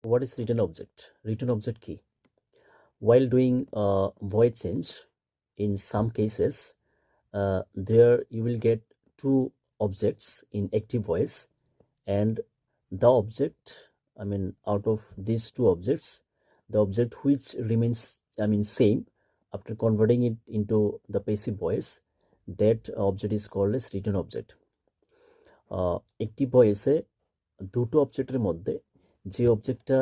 What is written object? Written object key. While doing void change, in some cases, there you will get two objects in active voice, and the object, out of these two objects, the object which remains, same after converting it into the passive voice, that object is called as written object. একটি ভয়েসে দুটো অবজেক্টের মধ্যে যে অবজেক্টটা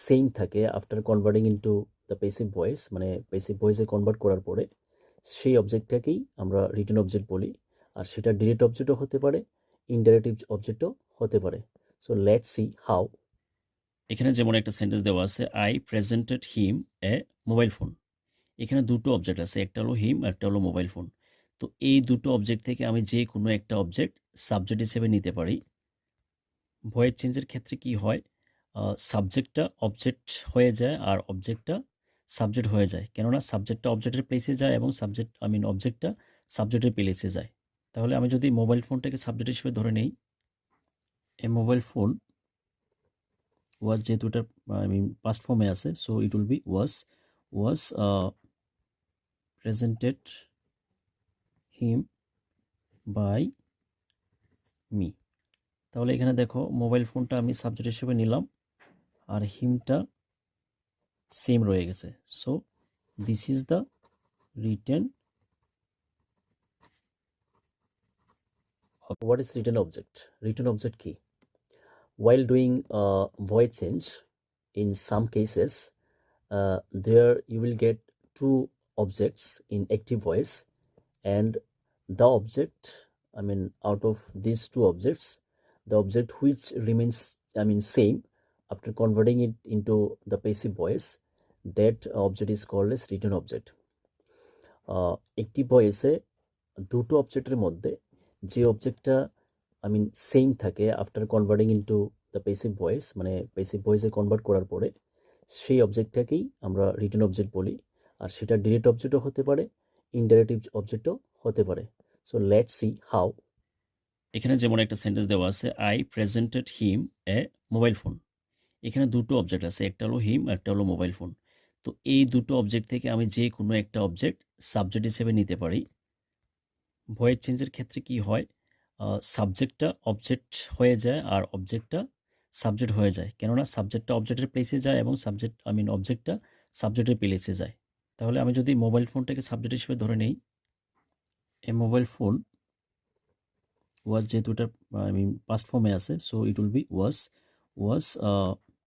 same থাকে after converting into the passive voice, মানে passive ভয়েসে convert করার পরে সেই অবজেক্টটাকেই আমরা রিটেন অবজেক্ট বলি। আর সেটা ডিরেক্ট অবজেক্টও হতে পারে, ইনডাইরেক্ট অবজেক্টও হতে পারে। So let's see how. এখানে যেমন একটা সেন্টেন্স দেওয়া আছে, I presented him A mobile phone. এখানে দুটো অবজেক্ট আছে, একটা হলো হিম, একটা হলো মোবাইল ফোন। তো এই দুটো অবজেক্ট থেকে আমি যে কোনো একটা অবজেক্ট সাবজেক্ট হিসেবে নিতে পারি। ভয়েস চেঞ্জের ক্ষেত্রে কি হয়, সাবজেক্টটা অবজেক্ট হয়ে যায় আর অবজেক্টটা সাবজেক্ট হয়ে যায়, কেননা সাবজেক্টটা অবজেক্টের প্লেসে যায় এবং অবজেক্টটা সাবজেক্টের প্লেসে যায়। তাহলে আমি যদি মোবাইল ফোনটাকে সাবজেক্ট হিসেবে ধরে নেই, এ মোবাইল ফোন ওয়াজ, যেহেতু এটা পাস্ট ফর্মে আছে, so it will be was presented him by me. তাহলে এখানে দেখো মোবাইল ফোনটা আমি সাবজেক্ট হিসেবে নিলাম আর হিমটা সেম রয়ে গেছে। So this is the written. What is written object? Written object key. While doing void change, in some cases, there you will get two objects in active voice, and the object, out of these two objects, the object which remains, same after converting it into the passive voice, that object is called as written object. একটি ভয়েসে দুটো অবজেক্টের মধ্যে যে অবজেক্টটা same থাকে after converting into the passive voice, মানে passive ভয়েসে convert করার পরে সেই অবজেক্টটাকেই আমরা রিটেন অবজেক্ট বলি। আর সেটা ডিরেক্ট অবজেক্টও হতে পারে, ইনডাইরেক্ট অবজেক্টও হতে পারে। So let's see how. এখানে যেমন একটা সেন্টেন্স দেওয়া আছে, I presented him A mobile phone. এখানে দুটো অবজেক্ট আছে, একটা হলো হিম, একটা হলো মোবাইল ফোন। তো এই দুটো অবজেক্ট থেকে আমি যে কোনো একটা অবজেক্ট সাবজেক্ট হিসেবে নিতে পারি। ভয়েস চেঞ্জের ক্ষেত্রে কি হয়, সাবজেক্টটা অবজেক্ট হয়ে যায় আর অবজেক্টটা সাবজেক্ট হয়ে যায়, কেননা সাবজেক্টটা অবজেক্টের প্লেসে যায় এবং অবজেক্টটা সাবজেক্টের প্লেসে যায়। তাহলে আমি যদি মোবাইল ফোনটাকে সাবজেক্ট হিসেবে ধরে নেই, এ মোবাইল ফোন ওয়াজ, যেহেতু এটা পাস্ট ফর্মে আছে, so it will be was